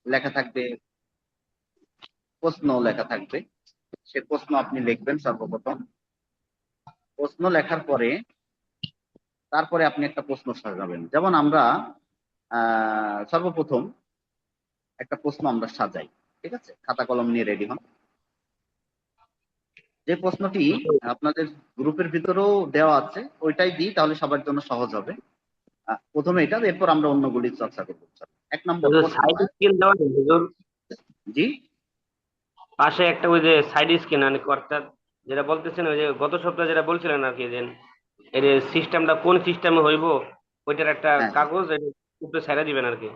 লেখা থাকবে, প্রশ্ন লেখা থাকবে। সে প্রশ্ন আপনি লিখবেন সর্বপ্রথম। প্রশ্ন লেখার পরে তারপরে আপনি একটা প্রশ্ন সাজাবেন। যেমন আমরা সর্বপ্রথম একটা প্রশ্ন আমরা সাজাই, ঠিক আছে? খাতা কলম নিয়ে রেডি হন। যে প্রশ্নটি আপনাদের গ্রুপের ভিতরেও দেওয়া আছে ওইটাই দিই, তাহলে সবার জন্য সহজ হবে। প্রথমে এটা, এরপর আমরা অন্যগুলি চর্চা করবো। এক নম্বর প্রশ্ন। সাইড স্ক্রিন দেওয়া নেই হুজুর? জি, পাশে একটা ওই যে সাইড স্ক্রিন, মানে অর্থাৎ যেটা বলতেছেন ওই যে গত সপ্তাহে যেটা বলছিলেন আর কি, যে এর সিস্টেমটা কোন সিস্টেমে হইব, ওইটার একটা হ্যাঁ। কাগজ উপরে ছেড়ে দিবেন আর কি।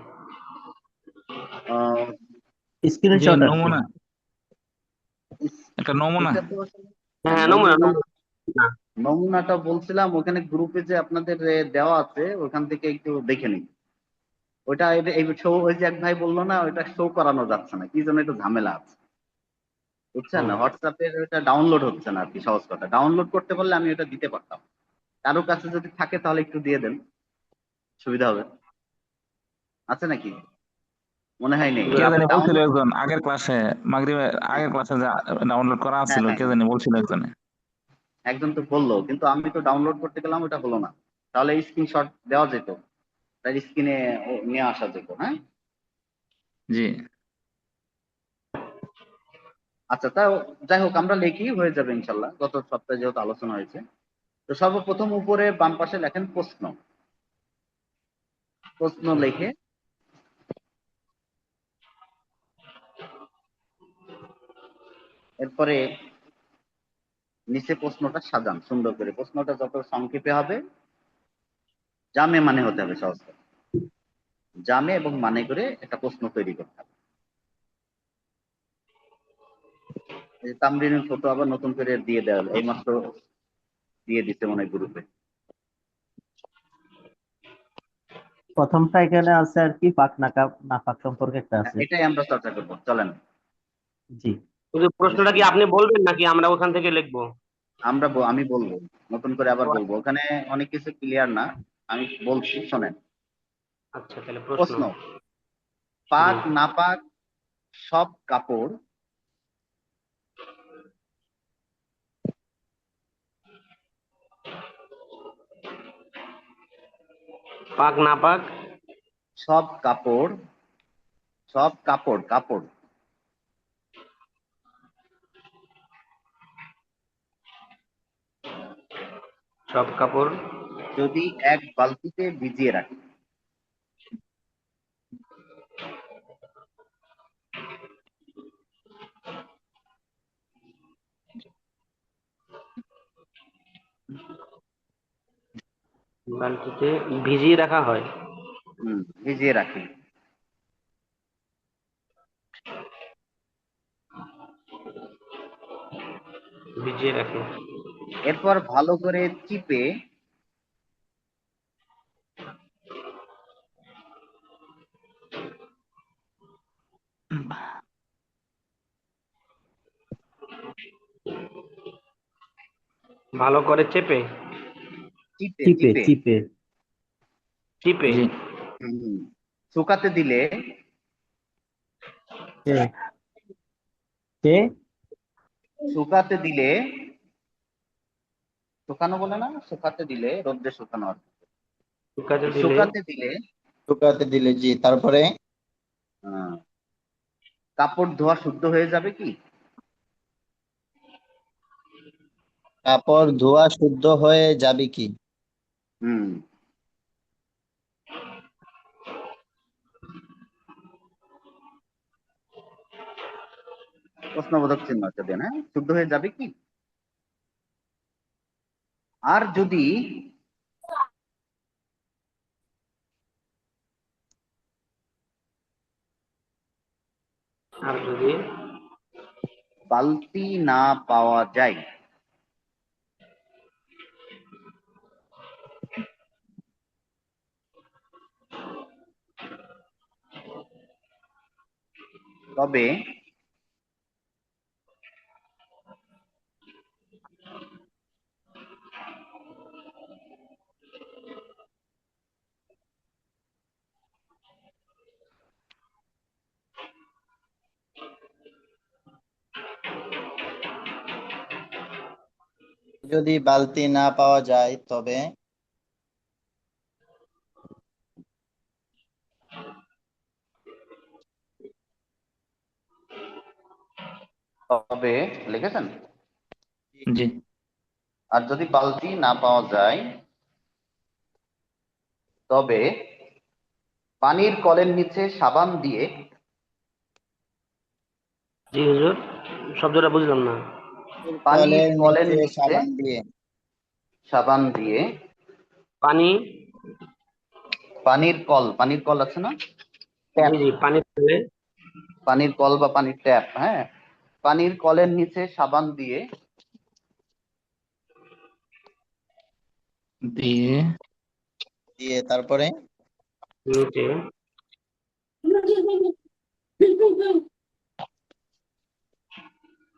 আহ, জি স্ক্রিনশট আর কি। নমুনা, একটা নমুনা। এটা তো আসলে, হ্যাঁ হ্যাঁ, হ্যাঁ, নমুনা নমুনা। নমুনা। নমুনাটা বলছিলাম ওখানে গ্রুপে যে আপনাদের দেওয়া আছে ওখান থেকে একটু দেখে নিন। ওইটা এই শো, ওই যে এক ভাই বললো না, ওইটা শো করানো যাচ্ছে না, কি জন্য একটু ঝামেলা আছে, বুঝছেন? না, হুম। হোয়াটসঅ্যাপের ওইটা ডাউনলোড হচ্ছে না আর কি। সহজ কথা, ডাউনলোড করতে পারলে আমি ওটা দিতে পারতাম। কারো কাছে যদি থাকে তাহলে একটু দিয়ে দেন, সুবিধা হবে। আছে নাকি? মনে হয় নেই। হুজুর, কে আপনি জানি বলছিল ডাউনলোড, একজন আগের ক্লাসে, মাগরিবের হ্যাঁ আগের ক্লাসে যে ডাউনলোড করা হ্যাঁ ছিল, হ্যাঁ কে হ্যাঁ, জানি বলছিল একজনে। একজন তো বললো, কিন্তু আমি তো ডাউনলোড করতে গেলাম, ওটা হলো না। তাহলে স্ক্রিনশট দেওয়া যেত, তাই স্ক্রিনে নিয়ে আসা যেত। হ্যাঁ, জি। আচ্ছা, তাও যাই হোক, আমরা লিখি, হয়ে যাবে ইনশাল্লাহ, গত সপ্তাহে যেহেতু আলোচনা হয়েছে। তো সর্বপ্রথম উপরে বাম পাশে লেখেন প্রশ্ন। প্রশ্ন লিখে এরপরে নিচে প্রশ্নটা সাজান সুন্দর করে। প্রশ্নটা যত সংক্ষেপে হবে, জামে মানে হতে হবে, সহজ করে জামে এবং মানে করে একটা প্রশ্ন তৈরি করতে হবে। এই যে তামরিনের ফটো আবার নতুন করে দিয়ে দেওয়া, এইমাত্র দিয়ে দিতে মনে হয় গ্রুপে। প্রথমটা এখানে আছে আর কি, পাক নাফাক সম্পর্কে একটা হ্যাঁ, আছে। এটাই আমরা চর্চা করবো, চলেন। জি। হুজুর, প্রশ্নটা কি বিসমিল্লাহ। আপনি বলবেন নাকি আমরা ওখান থেকে লিখবো? আমি বলবো, নতুন করে আবার ও, বলবো, ওখানে অনেক কিছু ক্লিয়ার না, আমি বলছি, শোনেন। আচ্ছা, তাহলে প্রশ্ন। প্রশ্ন: জি। পাক নাপাক সব কাপড় পাক না পাক। সব কাপড়, সব কাপড় কাপড় সব কাপড় যদি এক বালতিতে ভিজিয়ে রাখি। বালতিতে ভিজিয়ে রাখা হয়। ভিজিয়ে রাখি। ভিজিয়ে রাখে। এরপর ভালো করে চিপে ভালো করে চেপে। চিপে চিপে চিপে চিপে। চিপে। জি। হুম, শুকাতে দিলে, কে কে শুকাতে দিলে, শুকানো বলে না, শুকাতে দিলে, রোদ্রে শুকানো আর কি। শুকাতে এই দিলে। শুকাতে দিলে, শুকাতে দিলে, জি, তারপরে আহ, কাপড় ধোয়া শুদ্ধ হয়ে যাবে কি? কাপড় ধোয়া শুদ্ধ হয়ে যাবে কি? হুম, প্রশ্নবোধক চিহ্ন একটা দেন। হ্যাঁ, শুদ্ধ হয়ে যাবে কি? আর যদি আর যদি বালতি না পাওয়া যায়, তবে যদি বালতি না পাওয়া যায় তবে তবে লিখেছেন? জি আর যদি বালতি না পাওয়া যায় তবে পানির কলের নিচে সাবান দিয়ে জি হুজুর, শব্দটা বুঝলাম না। পানির কলের কলের নিচে নিচে সাবান দিয়ে সাবান দিয়ে পানি, পানির কল আছে না, জি ট্যাপ, জি, পানি ফেলে পানির কল বা পানির ট্যাপ, হ্যাঁ, পানির কলের নিচে সাবান দিয়ে দিয়ে দিয়ে তারপরে নিচে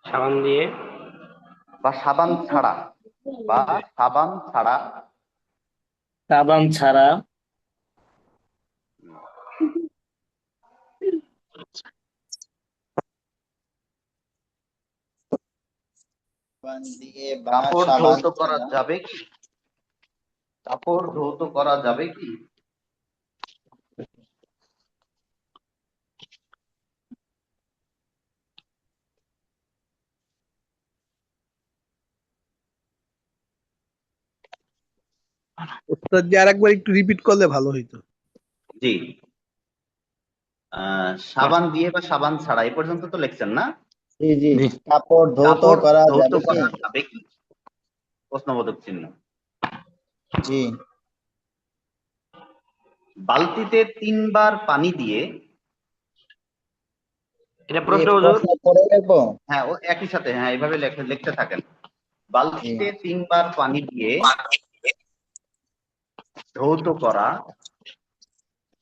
সাবান দিয়ে বা সাবান ছাড়া বা সাবান ছাড়া সাবান ছাড়া সাবান দিয়ে বা কাপড় সাবান ধৌত করা ছাড়া যাবে কি? কাপড় ধৌত করা যাবে কি? উস্তাদ জি আরেকবার একটু রিপিট করলে ভালো হইতো। জি, সাবান দিয়ে বা সাবান ছাড়া এই পর্যন্ত তো লিখছেন না? জি জি জি কাপড় ধৌত কাপড় করা ধৌত যাবে কি? করা যাবে কি? প্রশ্নবোধক চিহ্ন। জি বালতিতে 3 বার পানি দিয়ে, এটা এই প্রশ্ন হুজুর। প্রশ্ন পড়ে রাখবো। হ্যাঁ ও একই সাথে, হ্যাঁ এইভাবে লিখতে থাকেন। জি বালতিতে 3 বার পানি দিয়ে ধৌত করা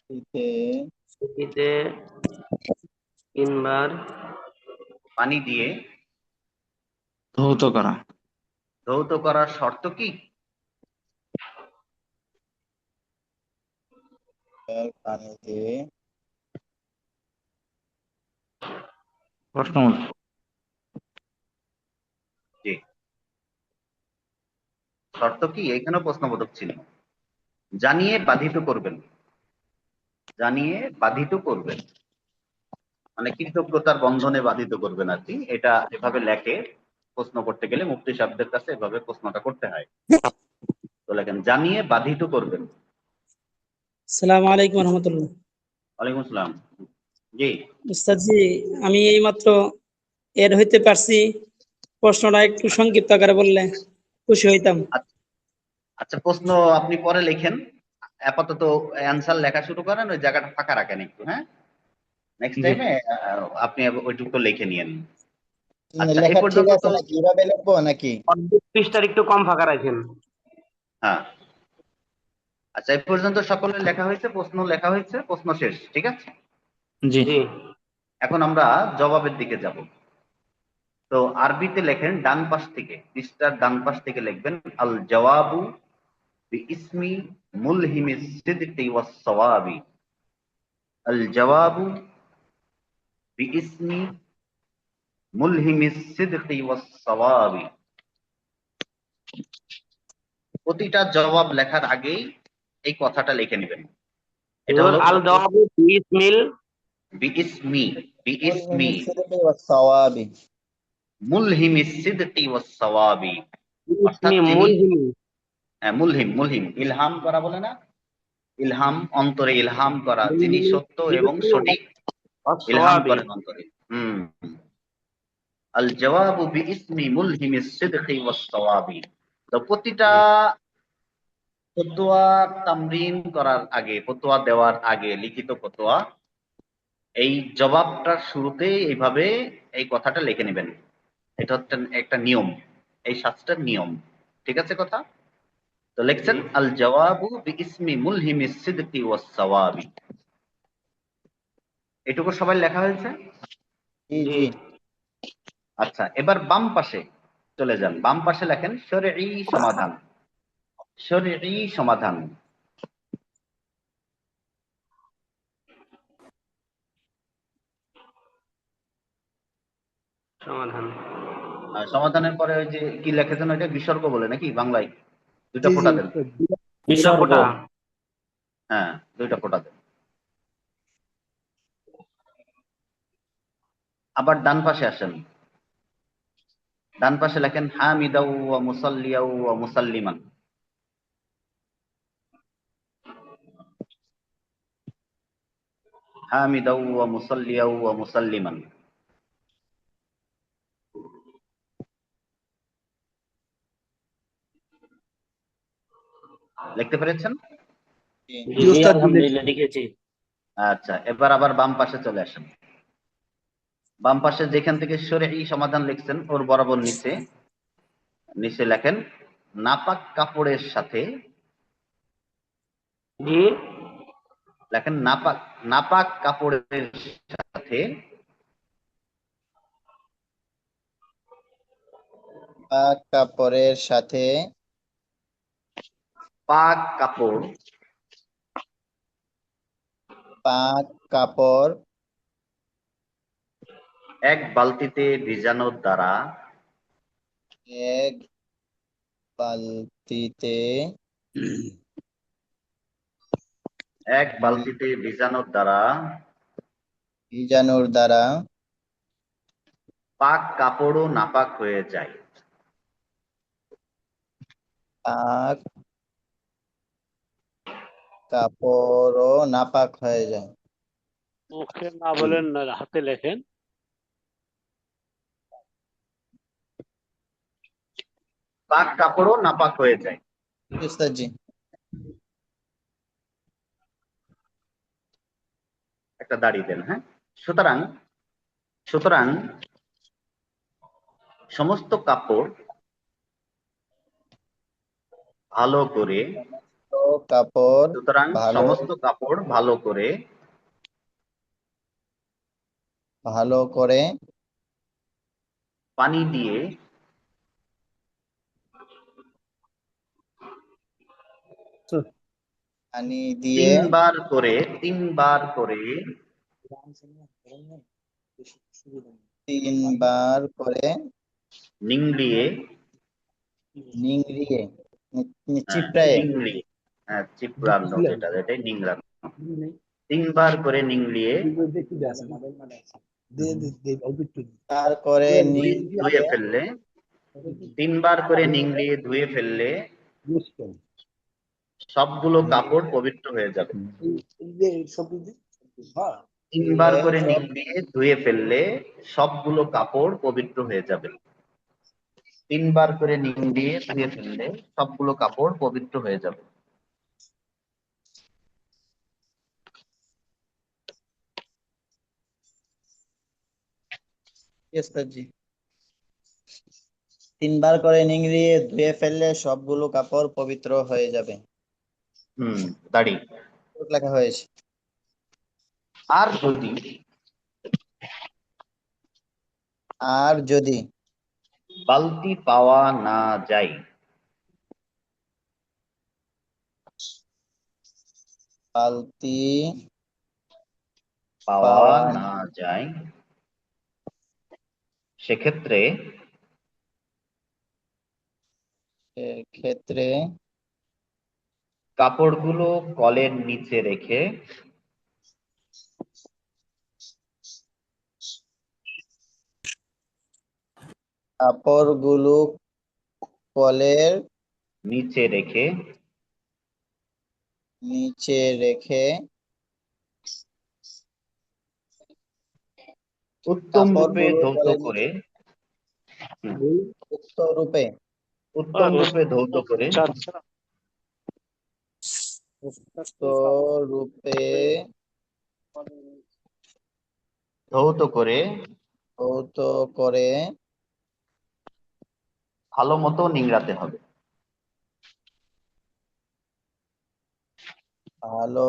এতে নিচে 3 বার পানি দিয়ে ধৌত করা ধৌত করার শর্ত কি? পানি দিয়ে প্রশ্ন জি, শর্ত কি? এখানেও প্রশ্নবোধক চিহ্ন। জানিয়ে বাধিত করবেন, জানিয়ে বাধিত করবেন মানে কৃতজ্ঞতার বন্ধনে বাধিত করবেন আর কি। এটা এভাবে লেখে প্রশ্ন করতে গেলে মুফতি সাহেবদের কাছে এভাবে প্রশ্নটা করতে হয়। তো লেখেন জানিয়ে বাধিত করবেন। সালাম আলাইকুম রহমতুল্লাহ। ওয়ালাইকুম আসসালাম। জি, উস্তাদ জি, আমি এইমাত্র এর হইতে পারছি, প্রশ্নটা একটু সংক্ষিপ্ত আকারে বললে খুশি হইতাম। আচ্ছা প্রশ্ন আপনি পরে লেখেন, আপাতত অ্যান্সার লেখা শুরু করেন, ওই জায়গাটা ফাঁকা রাখেন একটু, হ্যাঁ, নেক্সট জি টাইমে আপনি ওইটুকু লিখে নিয়েন। আচ্ছা এই লেখা ঠিক পর্যন্ত আছে তো, নাকি কিভাবে লিখবো নাকি? অর্ধেক পৃষ্ঠার একটু কম ফাঁকা রাখেন। হ্যাঁ, আচ্ছা এই পর্যন্ত সকলের লেখা হয়েছে, প্রশ্ন লেখা হয়েছে, প্রশ্ন শেষ, ঠিক আছে। জি জি এখন আমরা জবাবের দিকে যাব। তো আরবিতে লেখেন ডান পাশ থেকে, পৃষ্ঠার ডান পাশ থেকে লিখবেন আল জওয়াবু বিইসমি মুলহিমিস সিদকি ওয়াস সাওয়াবি। আল জওয়াবু বিইসমি মুলহিমিস সিদকি ওয়াস সাওয়াবি। প্রতিটা জবাব লেখার আগেই এই কথাটা লিখে নেবেন। এটা হুজুর, হলো আল জওয়াবু বিসমিল বিইসমি, বিইসমি মুলহিমিস সিদকি ওয়াস সাওয়াবি। মুলহিমিস সিদকি ওয়াস সাওয়াবি, অর্থাৎ ইসমি যিনি, মুলহিম। মুলহিম, মুলহিম ইলহাম করা বলে না, ইলহাম অন্তরে ইলহাম করা, যিনি সত্য এবং সঠিক ইলহাম অসওয়াবি। করেন অন্তরে। হুম, আল জওয়াবু বিইসমি মুলহিমিস সিদকি ওয়াস সাওয়াবি। তো প্রতিটা ফতোয়া তামরিন করার আগে, ফতোয়া দেওয়ার আগে, লিখিত ফতোয়া, এই জবাবটার শুরুতেই এইভাবে এই কথাটা লিখে নেবেন। এটা হচ্ছে একটা নিয়ম, এই শাস্ত্রের নিয়ম, ঠিক আছে কথা। তো লিখছেন আল জওয়াবু বিইসমি মুলহিমিস সিদকি ওয়াস সাওয়াবি। এটুকু সবাই লেখা হয়েছে? জি জি জি আচ্ছা এবার বাম পাশে চলে যান, বাম পাশে লেখেন শরঈ সমাধান, শরঈ সমাধান। সমাধান। আর সমাধানের পরে ওই যে কি লিখেছেন ওইটা বিসর্গ বলে নাকি বাংলায়? দুইটা জি জি ফোঁটা দেন। উস্তাদ। দুইটা বিসর্গ ফোঁটা। হ্যাঁ, দুইটা ফোঁটা দেন। আবার ডান পাশে আসেন। ডান পাশে লেখেন হামিদাউ ওয়া মুসাল্লিয়াউ ওয়া মুসাল্লিমান। হামিদাউ ওয়া মুসাল্লিয়াউ ওয়া মুসাল্লিমান। লিখতে পেরেছেন? জি জি জি জি উস্তাদ, জি লিখছি। আলহামদুলিল্লাহ লিখেছি। আচ্ছা, এবার আবার বাম পাশে চলে আসেন। বাম পাশে যেখান থেকে শরঈ সমাধান লিখছেন ওর বরাবর নিচে নিচে লেখেন নাপাক কাপড়ের সাথে, জি লেখেন নাপাক নাপাক কাপড়ের সাথে পাক কাপড়ের সাথে পাক কাপড় পাক কাপড় এক বালতিতে ভিজানোর দ্বারা এক বালতিতে ভিজানোর দ্বারা ভিজানোর দ্বারা পাক কাপড়ও নাপাক হয়ে যায়। পাক কাপড়ও নাপাক হয়ে যায়। মুখে না বলেন না, হাতে লেখেন। পাক কাপড়ও নাপাক হয়ে যায়। উস্তাদ জি। একটা দাঁড়িয়ে দেন। হ্যাঁ, সুতরাং সুতরাং সমস্ত কাপড় ভালো করে তো কাপড় সুতরাং ভালো সমস্ত কাপড় ভালো করে পানি দিয়ে পানি দিয়ে তিনবার করে নিংড়িয়ে নিংড়িয়ে হ্যাঁ, চিপড়ায়ে চিপড়ানো, এটাই নিংড়ানো। তিনবার করে নিংড়িয়ে তার করে ধুয়ে ফেললে তিনবার করে নিংড়িয়ে ধুয়ে ফেললে সবগুলো কাপড় পবিত্র হয়ে যাবে। তিনবার করে নিংড়িয়ে ধুয়ে ফেললে সবগুলো কাপড় পবিত্র হয়ে যাবে। তিনবার করে নিংড়িয়ে ধুয়ে ফেললে সবগুলো কাপড় পবিত্র হয়ে যাবে। উস্তাদ জি। তিনবার করে নিংড়িয়ে ধুয়ে ফেললে সবগুলো কাপড় পবিত্র হয়ে যাবে। দাড়ি। লেখা হয়েছে। আর যদি বালতি পাওয়া না যায় বালতি পাওয়া না যায় সেক্ষেত্রে ক্ষেত্রে কাপড়গুলো কলের নিচে রেখে কাপড়গুলো কলের নিচে রেখে উত্তম রূপে কাপড়গুলো ধৌত কলের করে রূপে ধৌত করে আচ্ছা আচ্ছা। রূপে ধৌত করে ধৌত করে ভালো মতো নিংড়াতে হবে। ভালো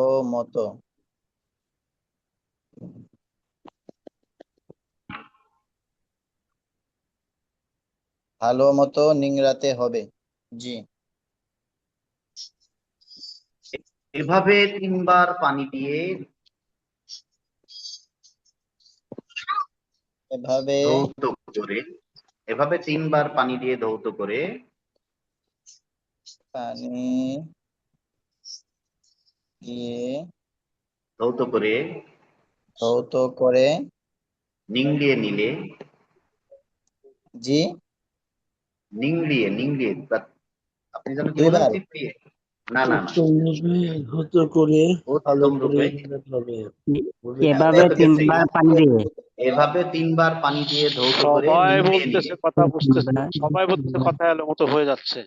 মতো নিংড়াতে হবে। জি। এভাবে তিনবার পানি দিয়ে এভাবে ধৌত করে এভাবে 3 বার পানি দিয়ে ধৌত করে পানি দিয়ে ধৌত করে ধৌত করে নিংড়িয়ে নিলে জি নিংড়িয়ে আপনি যেন কি বলেন দুইবার চিপড়িয়ে না না না ধৌত করে ভালো উত্তম করে রূপে নিতে হবে এভাবে তো গেছি। 3 বার পানি দিয়ে এভাবে 3 বার পানি দিয়ে ধৌত করে সবাই নিংড়িয়ে বলতেছে নিলে কথা বুঝতেছে সবাই বলতেছে কথা এলো মতো হয়ে যাচ্ছে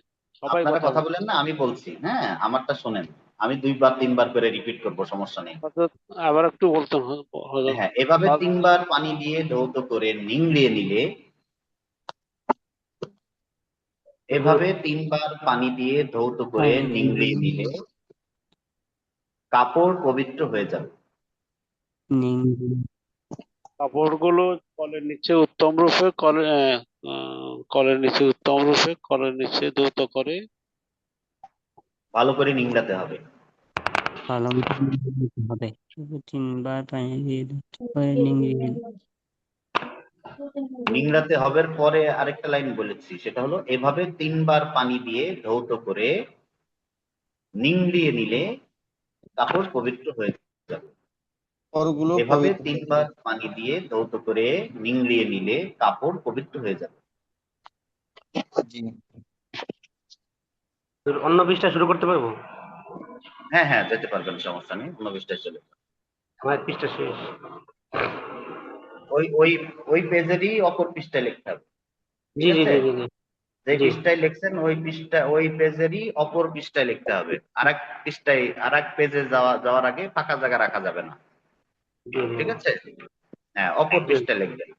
সবাই আপনারা কথা বলছে। বলেন না, আমি বলছি, হ্যাঁ আমারটা শোনেন। আমি 2 বার 3 বার করে রিপিট করবো, সমস্যা নেই। অর্থাৎ আবার একটু বলতে হবে। হ্যাঁ, এভাবে 3 বার পানি দিয়ে ধৌত করে নিংড়িয়ে নিলে এভাবে 3 বার পানি দিয়ে ধৌত করে নিংড়িয়ে নিলে কাপড় পবিত্র হয়ে যাবে। কাপড়গুলো কলের নিচে উত্তম রূপে কলের নিচে উত্তম রূপে কলের নিচে ধৌত করে ভালো করে নিংড়াতে হবে। ভালো মতো নিতে হবে 3 বার পানি দিয়ে ধৌত করে নিংড়িয়ে নিংড়াতে হবে পরে আরেকটা লাইন বলেছি, সেটা হলো এভাবে 3 বার পানি দিয়ে ধৌত করে নিংড়িয়ে নিলে কাপড় পবিত্র হয়ে যাবে। কাপড়গুলো এভাবে পবিত্র 3 বার পানি দিয়ে ধৌত করে নিংড়িয়ে নিলে কাপড় পবিত্র হয়ে যাবে। জি তো অন্য পৃষ্ঠা শুরু করতে পারবো? হ্যাঁ হ্যাঁ, যেতে পারবেন, সমস্যা নেই, 19টায় চলে যাবে। আমার পৃষ্ঠা শেষ। ওই ওই ওই পেজেরই অপর পৃষ্ঠায় লিখতে হবে, ঠিক জি জি আছে? জি জি জি যে জি। পৃষ্ঠায় লিখছেন ওই পেজেরই অপর পৃষ্ঠায় লিখতে হবে। আরেক পেজে যাওয়ার আগে ফাঁকা জায়গা রাখা যাবে না, জি, জি। ঠিক আছে? হ্যাঁ, অপর পৃষ্ঠায় লিখবেন।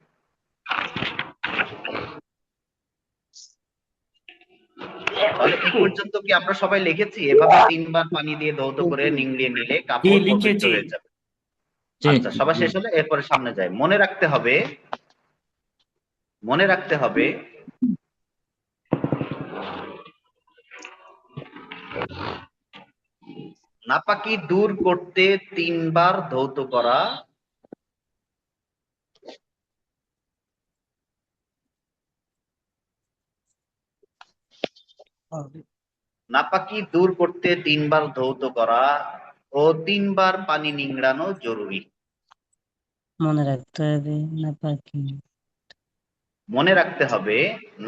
তাহলে এই পর্যন্ত কি আমরা সবাই লিখেছি? এভাবে 3 বার পানি দিয়ে ধৌত করে নিংড়িয়ে নিলে কাপড় পবিত্র হয়ে যাবে। জি আচ্ছা, সবার শেষ হলে এরপরে সামনে যায়। মনে রাখতে হবে নাপাকি দূর করতে 3 বার ধৌত করা নাপাকি দূর করতে 3 বার ধৌত করা ও 3 বার পানি নিংড়ানো জরুরি। মনে রাখতে হবে নাপাকি মনে রাখতে হবে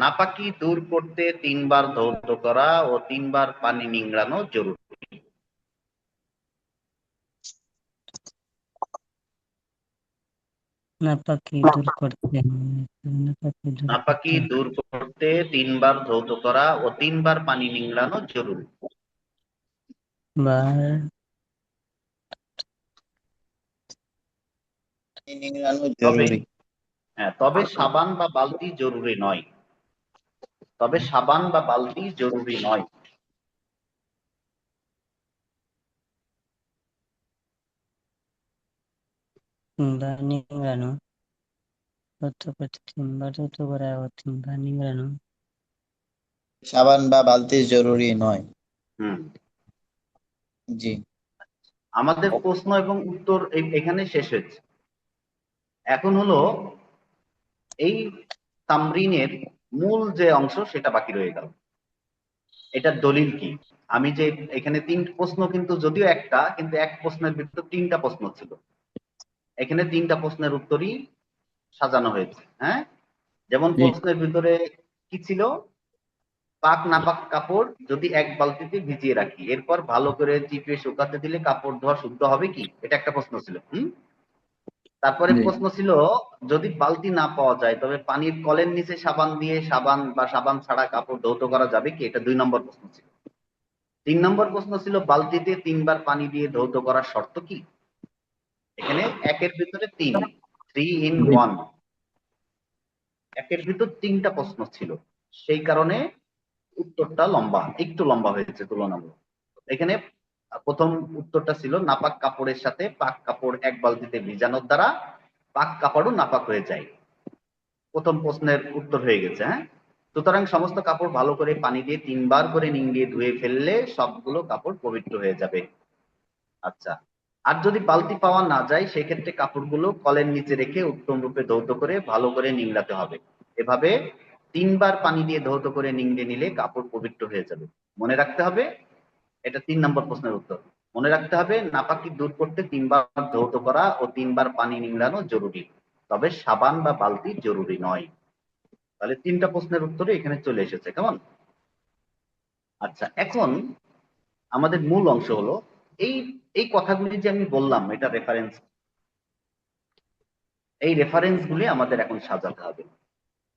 নাপাকি দূর করতে 3 বার ধৌত করা ও 3 বার পানি নিংড়ানো জরুরি। নাপাকি দূর করতে নাপাকি দূর করতে 3 বার ধৌত করা ও 3 বার পানি নিংড়ানো জরুরি। বার নিংড়ানো তবে জরুরি তবে সাবান বা বালতি জরুরি নয়। তবে সাবান বা বালতি জরুরি নয়। নিংড়ানো ধৌত করতে 3 বার ধৌত করা ও 3 বার নিংড়ানো সাবান বা বালতি জরুরি নয়। হুম, জি আমাদের প্রশ্ন এবং উত্তর এখানে শেষ হয়েছে। এখন হলো এই তামরিনের মূল যে অংশ সেটা বাকি রয়ে গেল। এটার দলিল কি? আমি যে এখানে 3 প্রশ্ন, কিন্তু যদিও একটা, কিন্তু এক প্রশ্নের ভিতর 3টা প্রশ্ন ছিল। এখানে 3টা প্রশ্নের উত্তরই সাজানো হয়েছে। হ্যাঁ, যেমন জি প্রশ্নের ভিতরে কি ছিল? পাক নাপাক কাপড় যদি এক বালতিতে ভিজিয়ে রাখি, এরপর ভালো করে চিপে শুকাতে দিলে কাপড় ধোয়া শুদ্ধ হবে কি? এটা একটা প্রশ্ন ছিল। তারপরে জি প্রশ্ন ছিল যদি বালতি না পাওয়া যায় তবে পানির কলের নিচে সাবান দিয়ে সাবান ছাড়া কাপড় ধৌত করা যাবে কি? এটা 2 নম্বর প্রশ্ন ছিল। 3 নম্বর প্রশ্ন ছিল বালতিতে 3 বার পানি দিয়ে ধৌত করার শর্ত কি? এখানে একের ভিতরে 3 in জি 1, একের ভিতর 3টা প্রশ্ন ছিল। সেই কারণে উত্তরটা একটু লম্বা হয়েছে তুলনামূলক। এখানে প্রথম উত্তরটা ছিল নাপাক কাপড়ের সাথে পাক কাপড় এক বালতিতে ভিজানোর দ্বারা পাক কাপড়ও নাপাক হয়ে যায়। প্রথম প্রশ্নের উত্তর হয়ে গেছে। হ্যাঁ, সুতরাং সমস্ত কাপড় ভালো করে পানি দিয়ে 3 বার করে নিংড়িয়ে ধুয়ে ফেললে সবগুলো কাপড় পবিত্র হয়ে যাবে। আচ্ছা, আর যদি বালতি পাওয়া না যায় সেক্ষেত্রে কাপড়গুলো কলের নিচে রেখে উত্তম রূপে ধৌত করে ভালো করে নিংড়াতে হবে। এভাবে তিনবার পানি দিয়ে ধৌত করে নিংড়ে নিলে কাপড় পবিত্র হয়ে যাবে। মনে রাখতে হবে, এটা 3 নম্বর প্রশ্নের উত্তর। মনে রাখতে হবে নাপাকি দূর করতে 3 বার ধৌত করা ও 3 বার পানি নিংড়ানো জরুরি, তবে সাবান বা বালতি জরুরি নয়। তাহলে 3টা প্রশ্নের উত্তরে এখানে চলে এসেছে, কেমন? আচ্ছা, এখন আমাদের মূল অংশ হলো এই এই কথাগুলি যে আমি বললাম, এটা রেফারেন্স, এই রেফারেন্স গুলি আমাদের এখন সাজাতে হবে।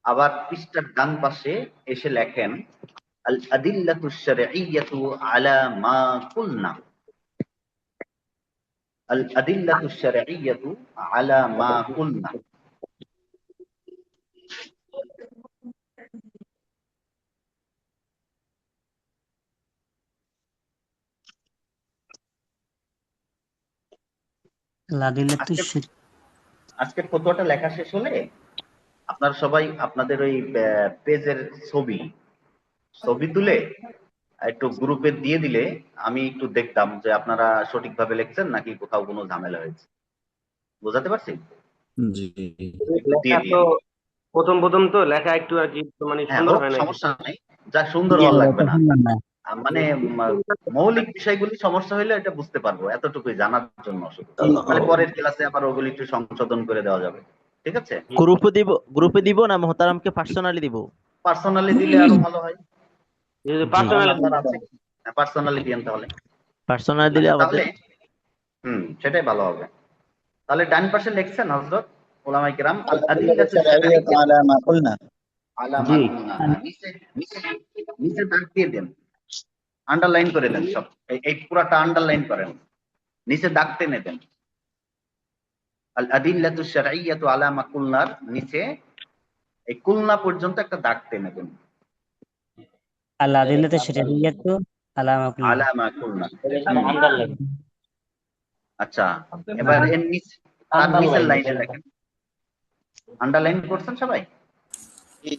আবার পৃষ্ঠার ডান পাশে এসে লেখেন আল আদিল্লাতু শারঈয়্যাতু আলা মা কুলনা। আল আদিল্লাতু শারঈয়্যাতু আলা মা কুলনা। লাদিল্লাতু আজকের ফতোয়াটা লেখা শেষ হলে আপনারা সবাই আপনাদের ওই পেজের ছবি তুলে একটু গ্রুপে দিয়ে দিলে আমি একটু দেখতাম যে আপনারা সঠিকভাবে লিখছেন নাকি কোথাও কোনো ঝামেলা হয়েছে। বোঝাতে পারছি? জি। একটু দিয়ে লেখা তো দিন। প্রথম তো লেখা একটু আর কি মানে হ্যাঁ, সুন্দর হোক, হয় না সমস্যা নেই, যা সুন্দর হওয়ার লাগবে না। মানে মৌলিক বিষয়গুলি সমস্যা হইলে এটা বুঝতে পারবো, এতটুকুই জানার জন্য শুধু। তাহলে পরের ক্লাসে আবার ওগুলি একটু সংশোধন করে দেওয়া যাবে, ঠিক আছে? গ্রুপে দিব না মোহতারামকে পার্সোনালি দিব? পার্সোনালি দিলে আরো ভালো হয়। যদি আমার পার্সোনাল নাম্বার আছে, পার্সোনালি দিয়েন তাহলে। পার্সোনালি দিলে আচ্ছা, আমাদের তাহলে সেটাই ভালো হবে। তাহলে ডান পাশে লিখছেন হযরত উলামায়ে কেরাম আল আদিল্লাতু الشرعية على ما قلنا। আলা মা জি। কুলনা। নিচে দাগ দিয়ে দেন, আন্ডারলাইন করে দেন সব, এই পুরাটা আন্ডারলাইন করেন, নিচে দাগ টেনে দেন। আল আদিল্লাতু শারঈয়্যাতু আলা মা কুলনার নিচে এই কুলনা পর্যন্ত একটা দাগ টেনে দেন। লাদিল্লাতু শারঈয়্যাতু আলা মা কুলনা। আলা মা কুলনা। আচ্ছা, এবার এর নিচে তার নিচের লাইনে লেখেন। আন্ডারলাইন করছেন সবাই?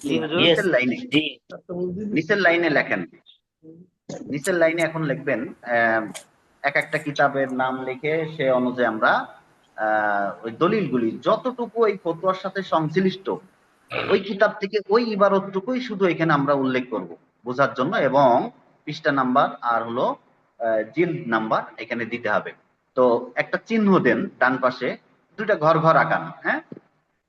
জি হুজুর। নিচের লাইনে লেখেন। নিচের লাইনে এখন লিখবেন এক একটা কিতাবের নাম লিখে সে অনুযায়ী আমরা ওই দলিলগুলি যতটুকু এই ফতোয়ার সাথে সংশ্লিষ্ট ওই কিতাব থেকে ওই ইবারতটুকুই শুধু এখানে আমরা উল্লেখ করব বোঝার জন্য, এবং পৃষ্ঠা নাম্বার আর হলো জিলদ নাম্বার এখানে দিতে হবে। তো একটা চিহ্ন দেন ডান পাশে, দুইটা ঘর ঘর আঁকান। হ্যাঁ,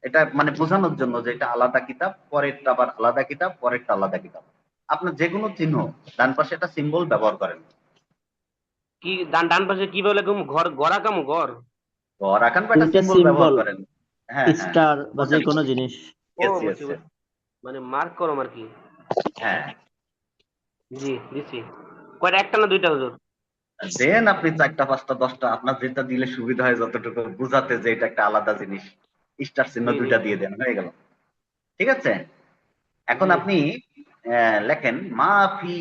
এটা মানে বোঝানোর জন্য যে এটা আলাদা কিতাব, পরেরটা আবার আলাদা কিতাব, পরেরটা আলাদা কিতাব। আপনার যে কোনো চিহ্ন ডান পাশে একটা সিম্বল ব্যবহার করেন। কি ডান পাশে কিভাবে লাগবে? ঘর আঁকাম ঘর? ঘর আঁকান বা একটা সিম্বল ব্যবহার করেন। হ্যাঁ, স্টার বা যে কোনো জিনিস। Yes, yes, yes. মানে মার্ক করো আর কি? হ্যাঁ, জি দিছি। কয়টা, একটা না দুইটা হুজুর? দেন আপনি 4টা 5টা 10টা আপনার যেটা দিলে সুবিধা হয় যতটুকু বুঝাতে যে এটা একটা আলাদা জিনিস, স্টার চিহ্ন জি, জি। 2টা দিয়ে দেন, হয়ে গেল। ঠিক আছে, এখন জি। আপনি লেখেন মা ফি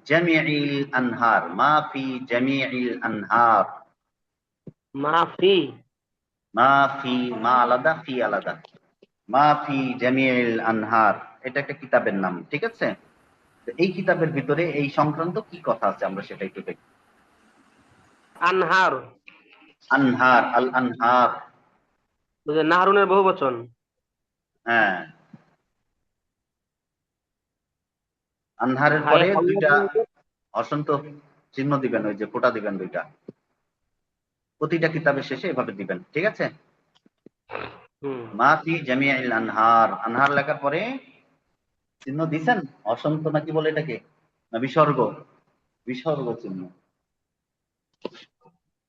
জামিইল আনহার। মা ফি জামিইল আনহার। মাফি। মা ফি, মা আলাদা, ফি আলাদা। মা ফি জামিইল আনহার, এটা একটা কিতাবের নাম, ঠিক আছে? তো এই কিতাবের ভিতরে এই সংক্রান্ত কি কথা আছে আমরা সেটা একটু দেখি। আনহার, আনহার, আল আনহার। বুঝে নাহরুনের বহু বচন। হ্যাঁ, আনহারের হায় পরে আল্লাহ 2টা বলতে। অসন্ত চিহ্ন দিবেন, ওই যে ফোঁটা দিবেন 2টা, প্রতিটা কিতাবের শেষে এভাবে দিবেন, ঠিক আছে? মা ফি জামিইল আনহার, আনহার লেখার পরে চিহ্ন দিছেন, অসন্ত নাকি বলে এটাকে, না বিসর্গ? বিসর্গ চিহ্ন।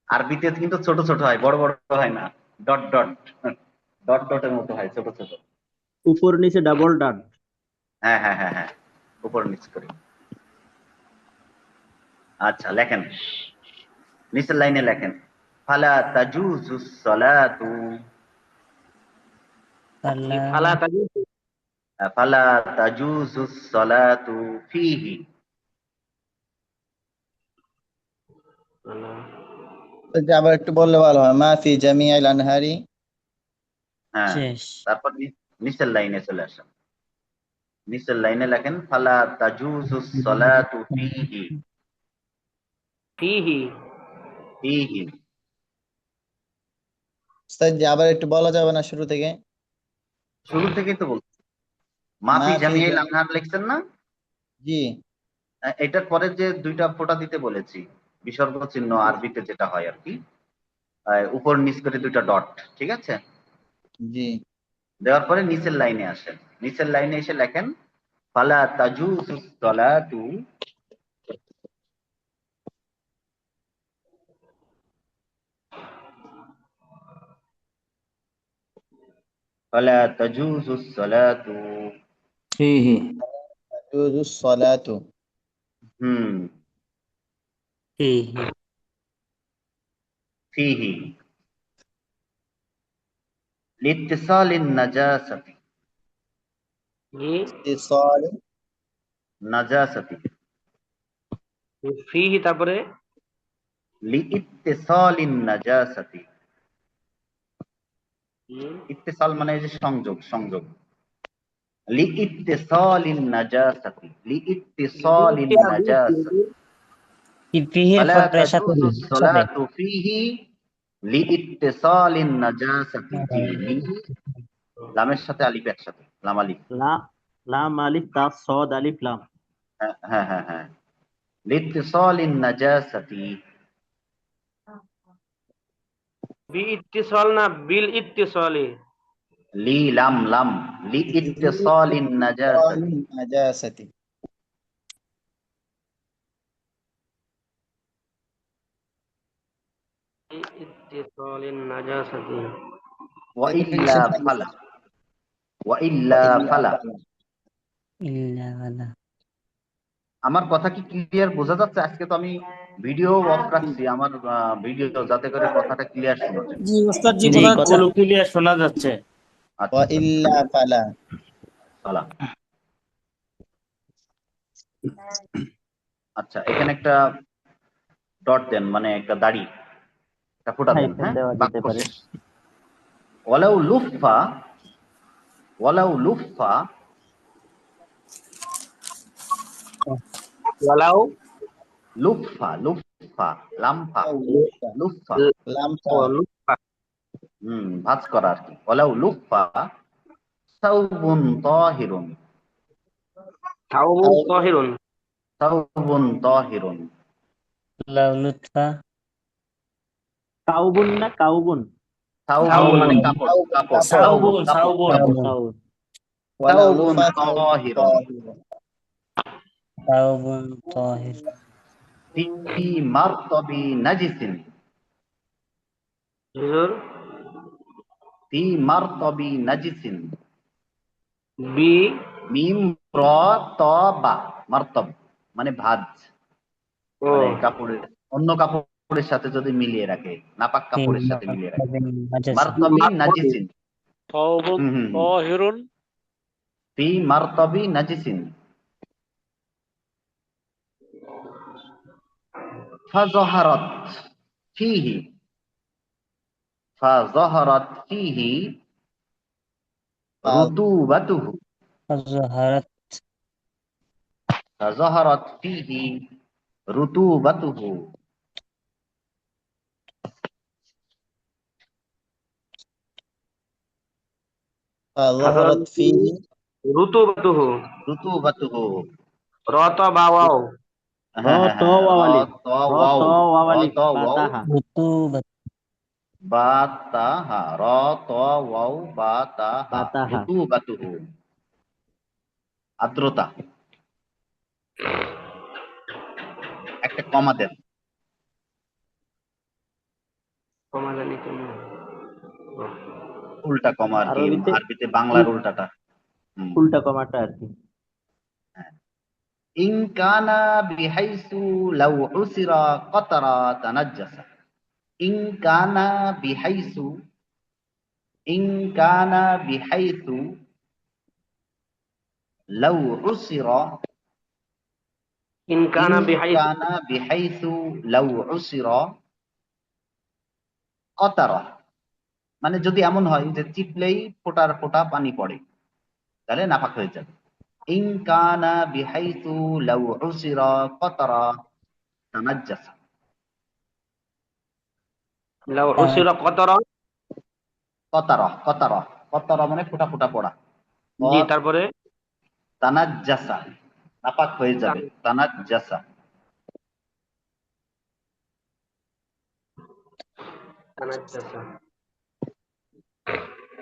আরবিতে কিন্তু ছোট ছোট হয়, বড় বড় হয় না, ডট ডট, ডট ডটের মতো হয়, ছোট ছোট। উপর নিচে ডাবল ডাট। হ্যাঁ হ্যাঁ হ্যাঁ হ্যাঁ, উপর নিচ করে। আচ্ছা, লেখেন, নিচের লাইনে লেখেন ফালা তাজুজুস সালাতু। ফালা তাজুজ। ফালা তাজুজুস সালাতু ফিহি। আবার একটু বললে ভালো হয়, মা ফি জামিইল আনহারি। হ্যাঁ, শেষ। তারপর নিচের লাইনে চলে আসেন। নিচের লাইনে লেখেন ফালা তাজুজুস সালাতু ফিহি। ফিহি। ফিহি। উস্তাদ জি, আবার একটু বলা যাবে না শুরু থেকে? শুরু থেকেই তো বলছি, মাফি মাফি জামিয়াইল জামিয়াইল। আনহার লিখছেন না? জি এটার পরে যে দুইটা ফোঁটা দিতে বলেছি, বিসর্গ চিহ্ন আরবিতে যেটা হয় আর কি, উপর নিচ করে দুইটা ডট, ঠিক আছে? জি দেওয়ার পরে নিচের লাইনে আসেন, নিচের লাইনে এসে লেখেন ফালা তাজুজুস সালাতু ফালা তাজুজুস সালাতু فيه তাজুজুস সালাতু হুম فيه ফিহি লিত্তিসালিন নাজাসাতি, জি ইত্তিসাল নাজাসাতি ফিহি, তারপরে লিইত্তিসালিন নাজাসাতি। হুম, ইত্তিসাল মানে এই যে সংযোগ, সংযোগ। লিইত্তিসালিন নাজাসাতি, লিইত্তিসালিন নাজাসাতি فيه এর ফালা পরে সাথে তাজুজুস সাথে সালাতু ফিহি লিইত্তিসালিন নাজাসাতি। জি, লিহি লামের সাথে আলিফ একসাথে, লাম আলিফ। লা লাম আলিফ তা সদ আলিফ লাম। হ্যাঁ হ্যাঁ হ্যাঁ হ্যাঁ, লিইত্তিসালিন নাজাসাতি। বি ইত্তিসাল না বিল ইত্তিসালি? লি লাম লাম লিইত্তিসালিন নাজাসাতি। নাজাসাতি ইত্তিসালিন নাজাসাতি। ওয়া ইল্লা ফালা, ওয়া ইল্লা ফালা। ইল্লা ওয়ালা। আমার কথা কি ক্লিয়ার বোঝা যাচ্ছে? আজকে তো আমি ভিডিও অফ রাখছি আমার ভিডিও, যাতে করে কথাটা ক্লিয়ার শোনা যায়। জি ওস্তাদ, জি জি, বোঝা যাচ্ছে। কথাগুলো ক্লিয়ার শোনা যাচ্ছে। আচ্ছা ওয়া ইল্লা ফালা। ফালা। আচ্ছা, এখানে একটা ডট দেন, মানে একটা দাড়ি, একটা ফোঁটা দেন। হাইফেন হ্যাঁ, দেওয়া যেতে বাক্য পারে। শেষ। ওয়ালাউ লুফা, ওয়ালাউ লুফা ওয়ালাউ লুফা, লুফা লামফা, ওয়াও লুফা লুফা লামফা লুফা ভাঁজ করা আর কি। ওয়ালাউ লুফা সাউবুন তাহিরুন, থাউবুন তাহিরুন। সাউবুন তাহিরুন। লাউ লুৎফা কাউবুন না কাউবুন? সাউবুন মানে কাপড়, কাপড়, সাউবুন, কাপড়, সাউবুন। কাপড়। সাউদ। ওয়ালাউ সাউবুন লুফা তাহিরুন সাউবুন তাহির ফি মারতাবি নাজিসিন, হুজুর ফি মারতাবি নাজিসিন। বি মিম র ত বা, মারতাব মানে ভাঁজ, ও মানে কাপড়ের, অন্য কাপড়ের সাথে যদি মিলিয়ে রাখে, নাপাক কাপড়ের সাথে মিলিয়ে রাখে। মারতাবি নাজিসিন। তাওবুন হুম হুম হুম। তাহিরুন ফি মারতাবি নাজিসিন ফাযহারাত ফিহি, ফাযহারাত ফিহি রুতুবাতুহু, ফাযহারাত ফাযহারাত ফিহি রুতুবাতুহু। ফাযহারাত ফিহি রুতুবাতুহু। রুতুবাতুহু। রত বা ওয়াও। র হ্যাঁ হ্যাঁ ত হ্যাঁ, র ওয়াও আলিফ, ত র ওয়াও, ত ওয়াও র আলিফ ত ওয়াও বাতাহা। রুতুবাত বা তা হা, র ত ওয়াও বা তা হা, বাতাহা। রুতুবাতুহু আর্দ্রতা। একটা কমা দেন, কমা জানি কেমন। উল্টা কমা আর কি, আরবিতে আরবিতে বাংলার উল্টাটা। হুম। উল্টা কমাটা আর কি। ইন কানা বিহাইসু লাউ উসিরা কতরা তানাজ্জাসা। ইন কানা বিহাইসু, ইন কানা বিহাইসু লাউ উসিরা, ইন ইন কানা বিহাইস কানা বিহাইসু লাউ উসিরা কতরা, মানে যদি এমন হয় যে চিপলেই ফোঁটার ফোঁটা পানি পড়ে, তাহলে নাপাক হয়ে যাবে। ইন কানা বিহাইসু লাউ উসিরা কতরা তানাজ্জাসা। লাউ উসিরা কতরা। কতারা, কতারা, কতারা মানে ফোঁটা ফোঁটা পড়া। জি, তারপরে তানাজ্জাসা, নাপাক হয়ে যাবে, তানাজ্জাসা। তানাজ্জাসা।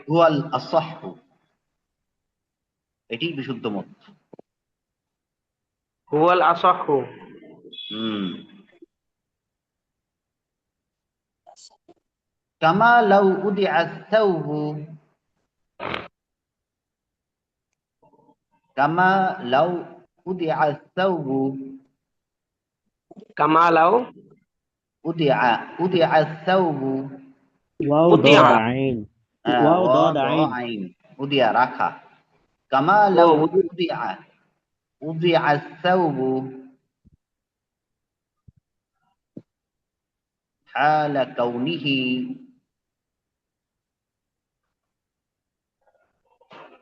হুয়াল আসাহহু, এটি বিশুদ্ধ মত। হুয়াল আসাহু। হুম। কামা লাউ উদিআ আস-সাওবু, কামা লাউ উদিআ আস-সাওবু, কামালাও উদিআ, উদিআ আস-সাওবু, ওয়াও উদিয়া। দদ আইন, ওয়াও দদ আইন, আইন, উদিয়া রাখা। কামা ও লাউ উদিআ, উদিআ আস-সাওবু হালা কাউনিহি,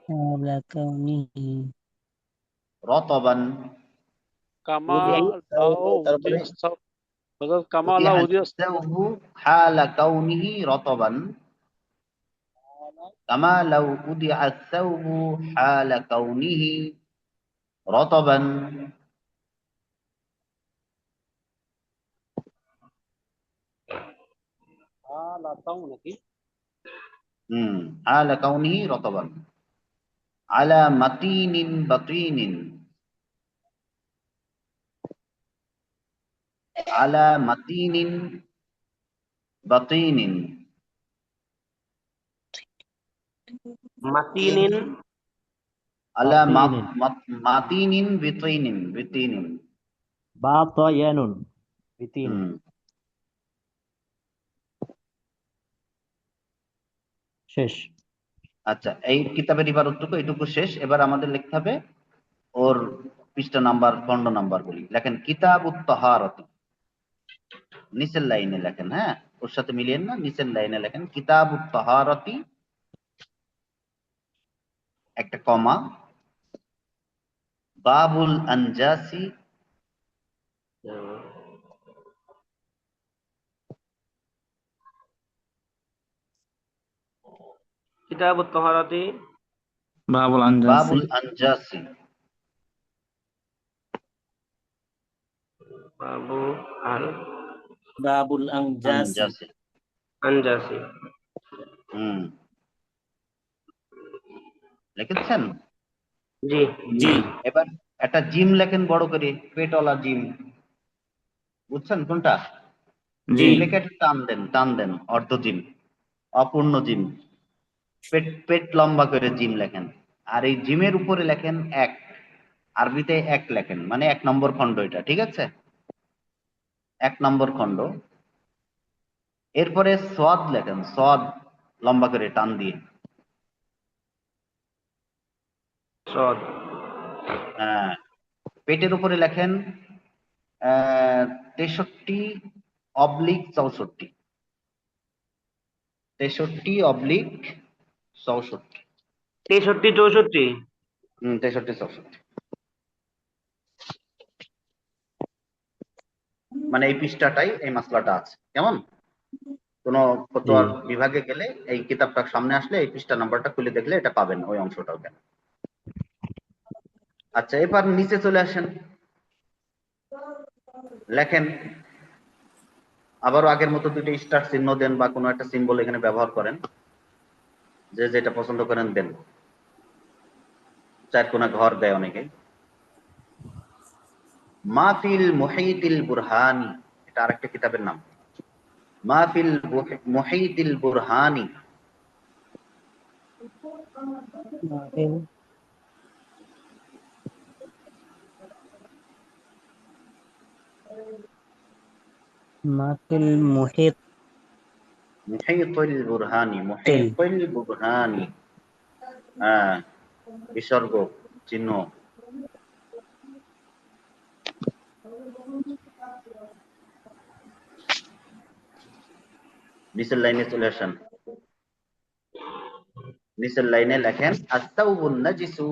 حال كونه রতবান, কামা উদিআ লাউ আস-সাওবু, তারপরে উদিয়া সাও, অর্থাৎ কামা উদিআ লাউ উদিয়া আস-সাওবু হালা কাউনিহি রতবান, কামা লাউ উদিআ আস-সাওবু হালা কাউনিহি রতবান। লাতাও নাকি? হালা কাউনিহি রতবান, আলা মাতিনিন বাতিনিন, আলা মাতিনিন বাতিনিন, মাতিনিন আলা বাতিনিন, মাতিনিন বিতিনিন, বিতিনিন। বাতায়ানুন, বিতিন। হুম। শেষ। আচ্ছা, এই কিতাবের ইবারতটুকু এইটুকু শেষ। এবার আমাদের লিখতে হবে ওর পৃষ্ঠা নাম্বার, খণ্ড নাম্বার বলি। লেখেন কিতাবুত তাহারাতি, নিচের লাইনে লেখেন, হ্যাঁ ওর সাথে মিলিয়েন না, নিচের লাইনে লেখেন কিতাবুত তাহারাতি, একটা কমা, বাবুল আনজাসি, কিতাবুত তাহারাতি, বাবুল আনজাসি, বাবুল আনজাসি, বাবু আল বাবুল আনজাসি। আনজাসি। আনজাসি। হুম, লিখেছেন? জি। জি এবার একটা জিম লেখেন বড় করে, পেটওয়ালা জিম, বুঝছেন কোনটা? জি জিম লেখে একটা টান দেন, টান দেন, অর্ধ জিম, অপূর্ণ জিম, পেট পেট লম্বা করে জিম লেখেন। আর এই জিমের উপরে লেখেন এক, আরবিতে এক লেখেন, মানে 1 নম্বর খণ্ড এটা, ঠিক আছে? 1 নম্বর খণ্ড। এরপরে সদ লেখেন, সদ লম্বা করে টান দিয়ে। সদ। হ্যাঁ, পেটের উপরে লেখেন 63/64, 63/64। 63 64। 63/64, মানে এই পৃষ্ঠাটাই এই মাসলাটা আছে। কেমন? কোন জি। ফতোয়ার বিভাগে গেলে এই কিতাবটা সামনে আসলে এই পৃষ্ঠা নাম্বারটা খুলে দেখলে এটা পাবেন, ওই অংশটাও কেন। আচ্ছা, এবার নিচে চলে আসেন, লেখেন আবারও আগের মতো দুটো স্টার চিহ্ন দেন বা কোনো একটা সিম্বল এখানে ব্যবহার করেন, যে যেটা পছন্দ করেন দেন। 4 কোণা ঘর দেয় অনেকে। মাহফিল মুহিতিল বুরহানি, এটা আরেকটা কিতাবের নাম, মাহফিল মুহিতিল বুরহানি। ما في المحيط মুহিতুল বুরহানি, মুহিতুল বুরহানি, হ্যাঁ, বিসর্গ চিহ্ন। নিচের লাইনে চলে আসেন, নিচের লাইনে লেখেন আস-সাওবুন নাজিসু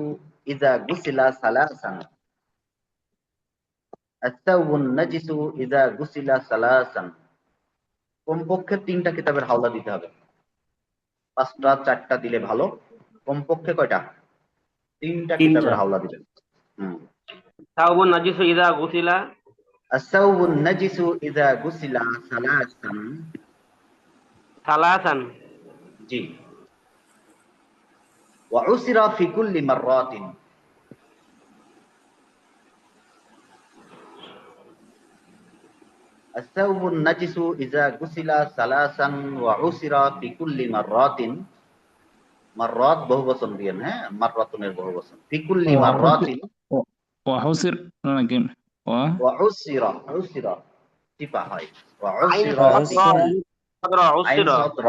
ইযা গুসিলা সালাসান, আস-সাওবুন নাজিসু ইযা গুসিলা সালাসান। কমপক্ষে 3টা কিতাবের হাওলা দিতে হবে, 5টা 4টা দিলে ভালো, কমপক্ষে কয়টা? তিনটা তিনটা। কিতাবের হাওলা দিবেন। সাউবুন নাজিসু ইদা গুসিলা আস-সাওবুন নাজিসু ইযা গুসিলা সালাসান। সালাসান। জি। ওয়া উসিরা ফি কুল্লি মাররাতিন। আস-সাওবুন নাজিসু ইযা গুসিলা সালাসান ওয়া উসিরা ফি কুল্লি মাররাতিন। মাররাত বহুবচন দিয়েন, হ্যাঁ, মাররাতুনের বহুবচন। ফি কুল্লি মাররাতিন وحصر নাকি ওয়া উসিরা, উসিরা টিপা হয়, ওয়া আইন উসিরা ফি সদরা কুল্লি, সদরা আইন উসিরা। সদ র,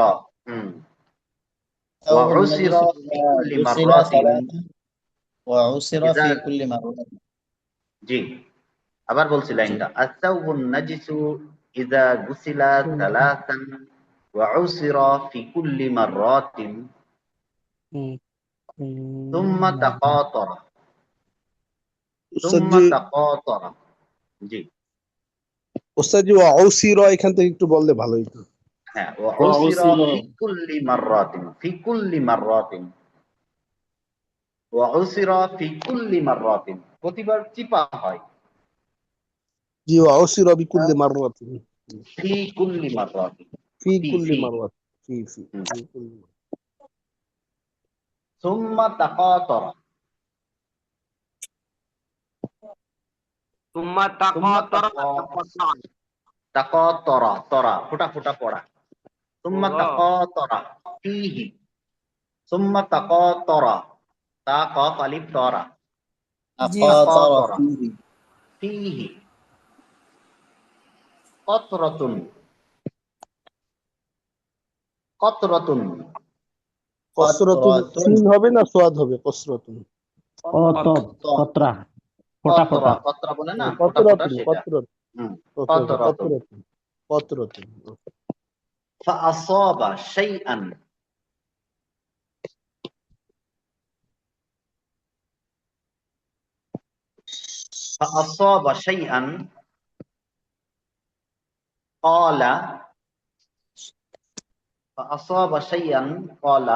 ওয়া ثوب النجس উসিরা ফি إذا কুল্লি غسل মাররাতিন। ثلاثا وعسر ইযা, في كل مرة। জি, আবার বলছি জি। লাইনটা। আস-সাওবুন নাজিসু ইযা গুসিলা সালাসান ওয়া উসিরা ফি কুল্লি মাররাতিন সুম্মা তাকাতারা, সুম্মা উস্তাদজি, তাকাতারা। জি, উস্তাদজি অসিরা এখান থেকে একটু বললে ভালো হতো। হ্যাঁ, ওয়া উসিরা ফি কুল্লি মাররাতিন, ফি কুল্লি মাররাতিন, ওয়া উসিরা ফি কুল্লি মাররাতিন, প্রতিবার চিপা হয়। জি, অসিরা বিকুল্লি মাররাতিন, ফি কুল্লি মাররাতিন, ফি ফি কুল্লি ফি মাররাত, ফি হুম। কুল্লি। সুম্মা তাকাতারা, সুম্মা সুম্মা তাকাতারা তাকাতারা, তরা ফোঁটা ফোঁটা পড়া। সুম্মা ওয়া তাকাতারা ফিহি, সুম্মা তাকাতারা, তা কফ আলিফ তরা, জি تقاطر তাকাতারা فيه ফিহি কতরাতুন, কতরাতুন, কসরতুন قطرة সিন হবে না সোয়াদ হবে? কসরতুন, কতব কতরা ফোটা কতরা, ফোটা কতরা বলে না, ফোঁটা ফোঁটা, কতরাতুন, সেটা। কতরাতুন। কতরাতুন, কতরাতুন। ফাআসাবা শাইআন, فأصاب شيئا قال، فأصاب شيئا قال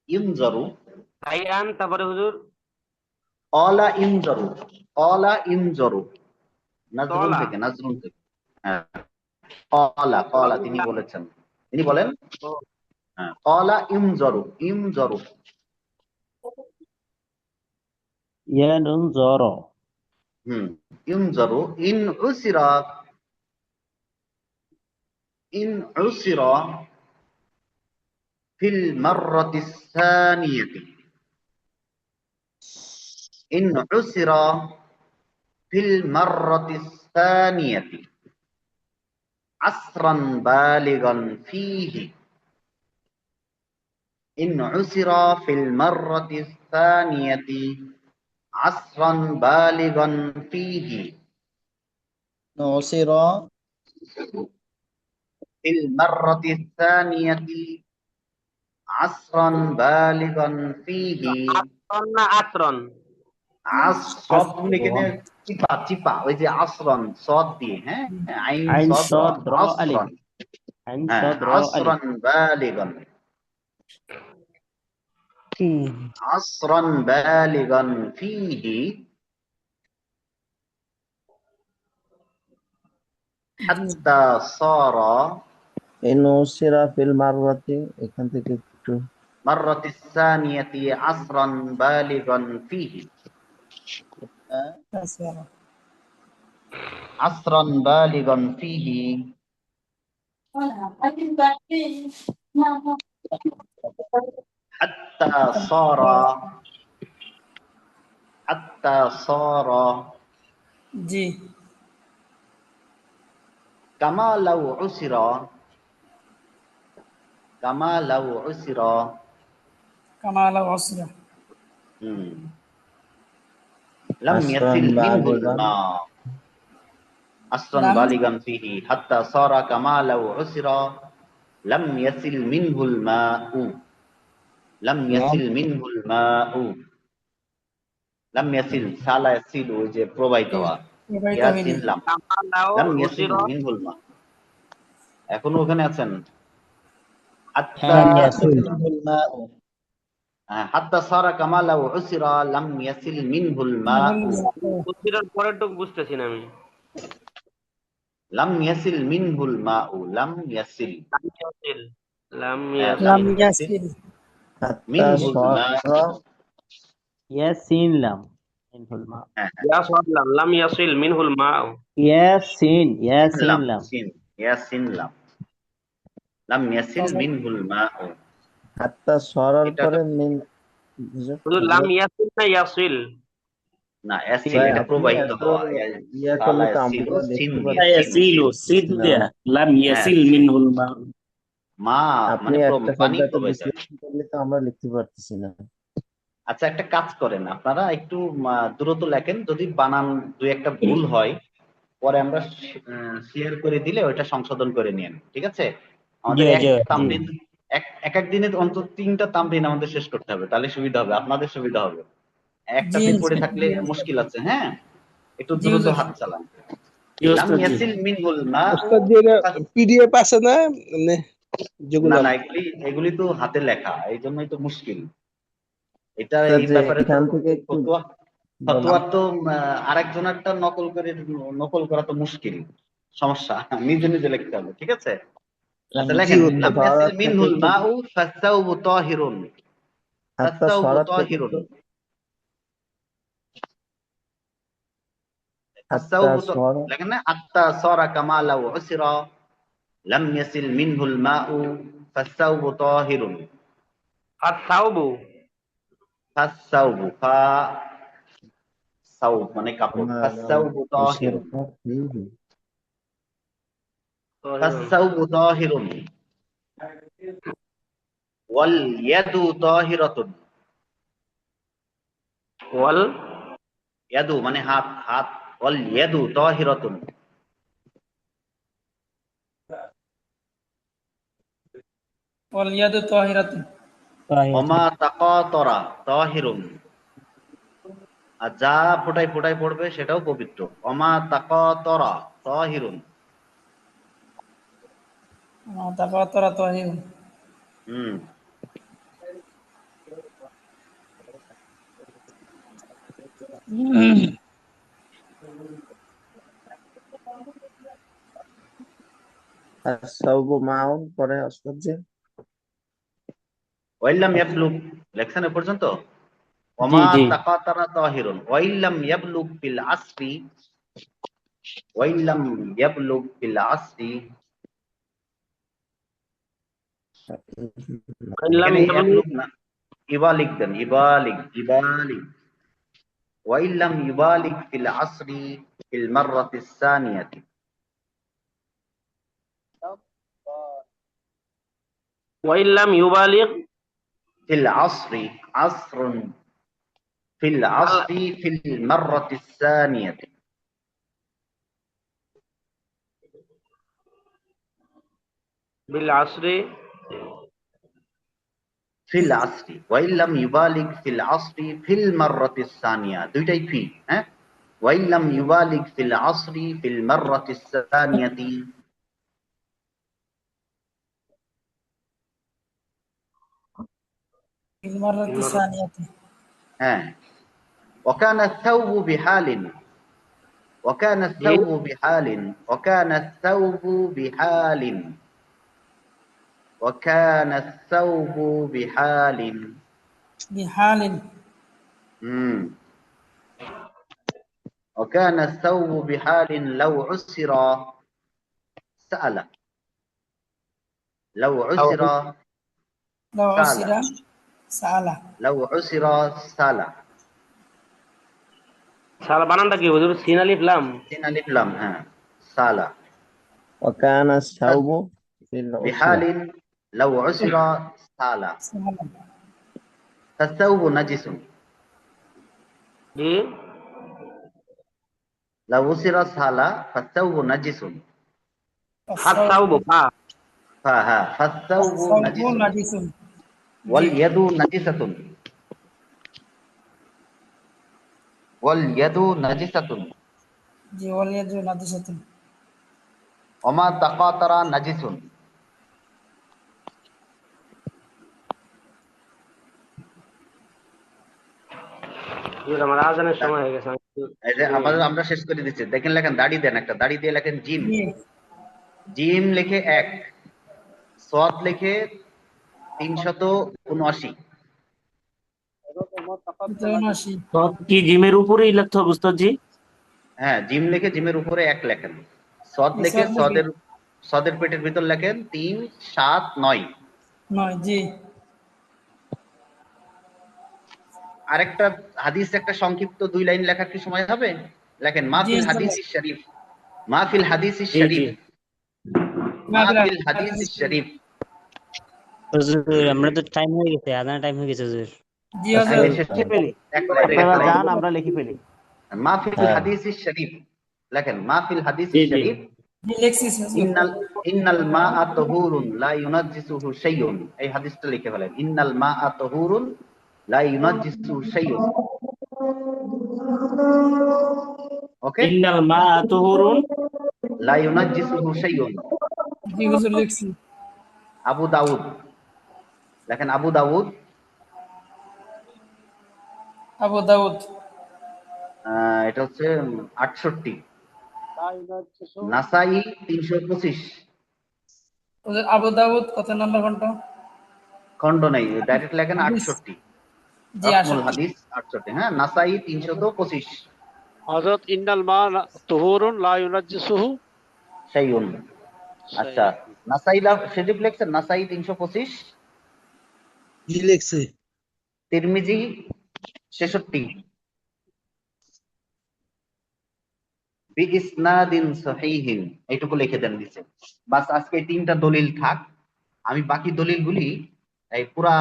ينظر، আইয়ান তারপরে হুজুর قال ينظر، قال ينظر নাজরুন তলা। থেকে, নাজরুন থেকে, হ্যাঁ, قال قال তিনি বলেছেন, তিনি বলেন, হ্যাঁ, قال ينظر، ينظر ইয়ানুনজর ينظر إن عسر، إن عسر في المرة الثانية، إن عسر في المرة الثانية عسرا بالغا فيه، إن عسر في المرة الثانية عسرا بالغا فيه، نعسر في المرة الثانية عسرا بالغا فيه। আসরন না আতরন? সদ এখানে চিপা চিপা, ওই যে আসরন সদ দিয়ে, হ্যাঁ, আইন আইন সদ র, সদ র আলিফ আসরন, আইন হ্যাঁ, সদ র আলিফ আসরন বালিগান, আসরন বালিগান ফিহি হাত্তা সারা إن عسر في المرة এখান থেকে একটু মাররাতি সানিয়াতি আসরান বালিগান ফিহি, আসরান বালিগান ফিহি হাত্তা সারা, হাত্তা সারা জি কামা লাউ উসিরা, কামা লাউ উসিরা, কামালা ওয়াসরা লাম عسرا ইয়াসিল মিনহুল بالغا মা, আসরান লাম বালিগান ফিহি হাত্তা সারা কামা লাউ উসিরা লাম ইয়াসিল মিনহুল মাউ, লাম ইয়াসিল মিনহুল মাউ, লাম ইয়াসিল, সালা ইয়াসিল ওই যে প্রবাহিত হওয়া, প্রবাহিত হয়নি। ইয়াসিন লাম, কামালাও লাম ইয়াসিল উসিরা মিনহুল মা। এখনো ওখানে আছেন? হাত্তা لم يصل منه الماء হাত্তা সারা কামা লাউ উসিরা লাম ইয়াসিল মিনহুল মাউ। উসিরার পরেরটুকু বুঝতেছি না আমি। লাম ইয়াসিল মিনহুল মাউ, লাম ইয়াসিল। লাম ইয়াসিল, লাম লাম লাম ইয়াসিল, ইয়াসিল ইয়াসিল হাত্তা মিনহুল সর মা। ইয়াসিন লাম মিনহুল মা হ্যাঁ হ্যাঁ, ইয়া সাদলাম লাম ইয়াসিল মিনহুল মাউ। ইয়াসিন ইয়াসিন লাম লাম সিন, ইয়াসিন লাম, লাম ইয়াসিল মিনহুল মাউ। হাত্তা সরার এটা পরে মিন শুধু লাম ইয়াসিল না ইয়াসিল? না, ইয়াসিল ভাই এটা আপনি প্রবাহিত এত হওয়া। ইয়া সালা করলে তো ইয়াসিল, আমরা সিন লিখতে দিয়ে, পারতেছি সিন সিন সিদ না। দেয়া লাম হ্যাঁ ইয়াসিল মিনহুল মা। মা, আপনি মানে একটা পানি শব্দ এত প্রবাহিত হয়। বিশ্লেষণ করলে তো আমরা লিখতে পারতেছি না। আচ্ছা, একটা কাজ করেন আপনারা, একটু দ্রুত লেখেন, যদি বানান দুই একটা ভুল হয় পরে আমরা শেয়ার করে দিলে ওইটা সংশোধন করে নিন, ঠিক আছে? আমাদের জি এক জি তামরিন, এক দিনে অন্তত 3টা তামরিন আমাদের শেষ করতে হবে, তাহলে সুবিধা হবে, আপনাদের সুবিধা হবে। একটা জি দিন পড়ে থাকলে মুশকিল আছে। হ্যাঁ, একটু জি দ্রুত হুজুর। হাত চালান। কি লাম ওস্তাদ জি? ইয়াসিল মিনহুল মা। ওস্তাদ জি, পিডিএফ আছে না মানে যেগুলো? না না, এগুলি তো হাতে লেখা, এই জন্যই তো মুশকিল। এটা স্যার এই যে ব্যাপারে তো এখান থেকে একটু ফতোয়া, বলেন। তো আরেকজনেরটা নকল করা তো মুশকিল, সমস্যা। নিজে নিজে লিখতে হবে, ঠিক আছে? আচ্ছা জি লেখেন, হুজুর, লাম ইয়াসিল সরার থেকে মিনহুল একটু মাউ ফাসাউবু তাহিরুন। হাত্তা ফাসাউবু সরার থেকে তাহিরুন, একটু হাত্তা ফাসাউবু সরা লেখেন না, আত্তা সারা কামা লাউ উসিরা লাম ইয়াসিল মিনহুল মাউ ফাসাউবু তাহিরুন। আত-তাওবু, ফাসাউবু, সাউব মানে কাপড়, ফাসাউবু তাহিরুন, তাহিরুন, ফাসাউবু তাহিরুন, ওয়াল ইয়াদু তাহিরাতুন। ওয়াল ইয়াদু মানে হাত, হাত, ওয়াল ইয়াদু তাহিরাতুন। ওয়াল ইয়াদু তাহিরাতুন। ওমা তাকাতরা তাহিরুন। আর যা ফোটায় ফোটায় পড়বে সেটাও পবিত্র। ওমা তাকাতরা তাহিরুন। তাকাতারা তাহিরুন। হুম। সাউবু মাউন পরে ওস্তাদ জি। ওয়াইল্লাম ইয়াবলুগ, লেখছেন এ পর্যন্ত? জি ওমা জি তাকাতারা তাহিরুন, ওয়াইল্লাম ইয়াবলুগ ফিল আসরি, ওয়াইল্লাম ইয়াবলুগ ফিল আসরি। ইল্লাম এখানে ইয়াবলু, ইয়াবলুগ না, ইবালিগ দেন, ইবালিগ, ইবালিগ। ওয়াইল্লাম ইবালিগ ফিল আসরি ফিল মাররাতিস সানিয়াতি। ওয়াইল্লাম ইউবালিগ ফিল আসরি, আসরুন, ফিল আসরি ফিল মাররাতিস সানিয়াতি। বিল আসরি, ফিল আসরি, ওয়াইল্লাম ইবালিগ ফিল আসরি ফিল মাররাতিস সানিয়া, দুইটাই ফি। হ্যাঁ, ওয়াইল্লাম ইবালিগ ফিল আসরি ফিল মাররাতিস সানিয়াতি। ফিল মাররাতি সানিয়াতি। হ্যাঁ, وكان الثوب بحال، وكان জি الثوب بحال، وكان الثوب بحال، وكان الثوب بحال. বিহালিন। مم. وكان الثوب بحال لو عسر سأل، لو عسر লাউ سأل، উসিরা সাআলা। لو عسر سأل. সাল বানানটা কি হুজুর? সিন আলিফ লাম? سين ألف لام، ها، سأل. ওয়াকানা সাউবু ফিল উসরা। بحال لو عسر سأل. সাআলা। فالثوب نجس، জি لو عسر سأل فالثوب نجس. ফাত-তাওবু, ফা فالثوب সাউবু نجس، নাজিসুন। জি واليد نجسة، واليد نجسة. জি ওয়াল ইয়াদু নাজিসাতুন। وما تقاطر نجس. হুজুর আমার আজানের সময় হয়ে গেছে, আমি এই যে আমাদের আমরা শেষ করে দিচ্ছি, দেখেন লেখেন, দাড়ি দেন, একটা দাড়ি দিয়ে লেখেন জিম। জিম লিখে 1, সদ লিখে 379। সব কি জিমের উপরেই লিখতে হবে উস্তাদ জি? হ্যাঁ, জিম লিখে জিমের উপরে 1 লেখেন, সদ লিখে সদের পেটের ভিতর লেখেন 379। জি। আরেকটা হাদিস, একটা সংক্ষিপ্ত 2 লাইন লেখার কি সময় হবে? লেখেন মাহফিল হাদিস শরীফ, মাহফিল হাদিস জি শরীফ, জি মাহফিল হাদিস শরীফ। হুজুর আমরা তো টাইম হয়ে গেছে, আদান টাইম হয়ে গেছে হুজুর। জি হ্যাঁ, হুজুর। শেষ লিখে ফেলি, এক লাইন, এক আপনারা লাইন। যান আমরা লিখে ফেলি। মাহফিল হ্যাঁ। হাদিস শরীফ লেখেন, মাহফিল হাদিস জি জি শরীফ। জি লিখছি হুজুর। ইন্নাল মাআ তাহুরুন লা ইউনাজ্জিসুহু শাইউন। এই হাদিসটা লিখে ফেলেন, ইন্নাল মাআ তাহুরুন লা ইউনাজ্জিসুহু শাইউন। ওকে, ইন্নাল মা তুহুরুন। লা ইউনাজ্জিসুহু শাইউন। জি হুজুর লিখছি। আবু দাউদ লেখেন, আবু দাউদ। আবু দাউদ। এটা হচ্ছে 68। নাসাই 325। হুজুর আবু দাউদ কত নম্বর খন্ড? খন্ড নেই, ডাইরেক্ট লেখেন 68। জি রকমুল 68। হাদিস 68। হ্যাঁ, নাসাই 325। হযরত ইন্নাল মা তুহুরুন লা ইউনাজ্জিসুহু শাইউন। আচ্ছা, নাসাই শরীফ লেখছেন, নাসাই 325, কি লিখছে? তিরমিজি 66, বিইসনাদিন সহিহিন। এইটুকু লিখে দেন নিচে। বাস, আজকে এই 3টা দলিল থাক। আমি বাকি দলিলগুলি এই পুরা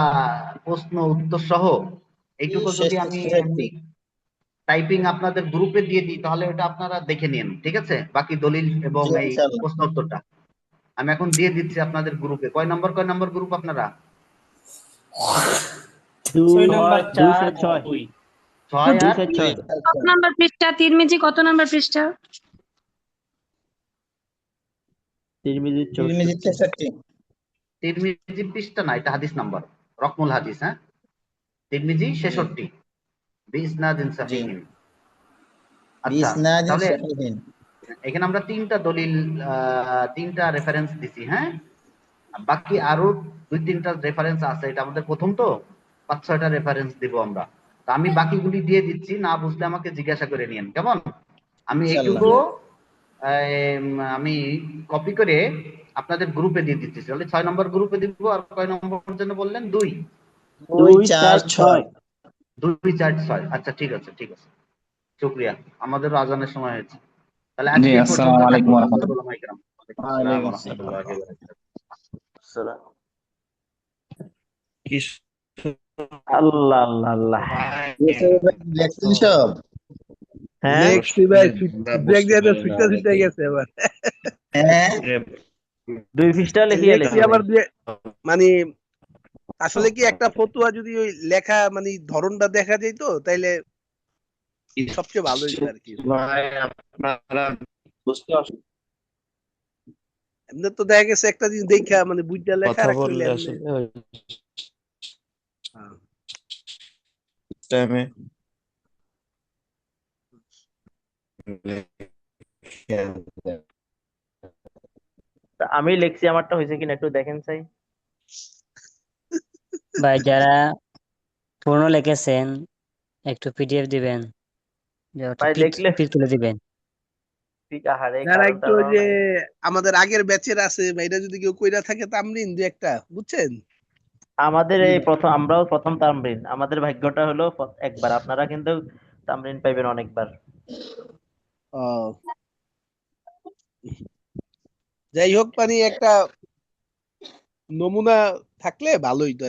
প্রশ্ন উত্তর সহ এইটুকু যদি আমি এমনি টাইপিং আপনাদের গ্রুপে দিয়ে দিই, তাহলে ওটা আপনারা দেখে নিন, ঠিক আছে? বাকি দলিল এবং জি এই ইনশাআল্লাহ। প্রশ্ন উত্তরটা আমি এখন দিয়ে দিচ্ছি আপনাদের গ্রুপে। কয় নম্বর গ্রুপ আপনারা? 6 নম্বর। 206। 6 আর 206। কত নাম্বার পৃষ্ঠা? তিরমিজি কত নাম্বার পৃষ্ঠা? তিরমিজি তিরমিজি 64। 63। তিরমিজি পৃষ্ঠা না, এটা হাদিস নাম্বার, রকমুল হাদিস। হ্যাঁ, তিরমিজি 66, বিইসনাদিন জি সহিহিন। আচ্ছা, বিইসনাদিন তাহলে সহিহিন। এখানে আমরা 3টা দলিল, 3টা রেফারেন্স দিছি। হ্যাঁ, বাকি আরো 2-3টা রেফারেন্স আছে, এটা আমাদের প্রথম তো 5-6টা রেফারেন্স দিব আমরা। তো আমি বাকিগুলি দিয়ে দিচ্ছি, না বুঝলে আমাকে জিজ্ঞাসা করে নিন, কেমন? আমি ইনশাআল্লাহ। এইটুকু আমি কপি করে আপনাদের গ্রুপে দিয়ে দিচ্ছি। তাহলে 6 নম্বর গ্রুপে দিব। আর কয় নম্বর জন্য বললেন? 2, 246। 2, 4, 6। আচ্ছা, ঠিক আছে, ঠিক আছে, শুকরিয়া। আমাদেরও আজানের সময় হয়েছে। তাহলে জি, আজকে এই পর্যন্ত আসসালামু আলাইকুম থাকলো। ওয়া রাহমাতুল্লাহ। ওলামায়ে কেরাম। ওয়ালাইকুম আসসালাম ওয়ালাইকুম ওয়া আসসালাম। রাহমাতুল্লাহি ওয়া বারাকাতুহু। সালাম। কি আল্লাহ আল্লাহ আল্লাহ। লেখছেন সব? হ্যাঁ লেখছি ভাই, ব্রেক দিয়ে তো সুইটা গেছে এবার। হ্যাঁ, 2 পৃষ্ঠা লিখিয়ে লেখছি লেখেন। আবার মানে আসলে কি একটা ফতুয়া যদি ওই লেখা মানে ধরনটা দেখা যেত তাইলে সবচেয়ে ভালো হইতো আর কি। এমনি তো দেখা গেছে একটা জিনিস দেখা মানে বুঝটা লেখা রাখতে হইলে এমনি। আমি লিখছি, আমারটা হয়েছে কিনা একটু দেখেন চাই। ভাই যারা পূর্ণ লিখেছেন একটু পিডিএফ দিবেন, যে ওটা ভাই দেখলে পিক তুলে দিবেন। ঠিক আহারে যারা কারোটা একটু ওই যে আমাদের আগের ব্যাচের আছে বা এটা যদি কেউ কইরা থাকে তামরিন দু একটা, বুঝছেন? আমাদের এই প্রথম, আমরাও প্রথম তামরিন, আমাদের ভাগ্যটা হলো একবার, আপনারা কিন্তু তামরিন পাইবেন অনেকবার। ও, যাই হোক, মানে একটা নমুনা থাকলে ভালোই তো।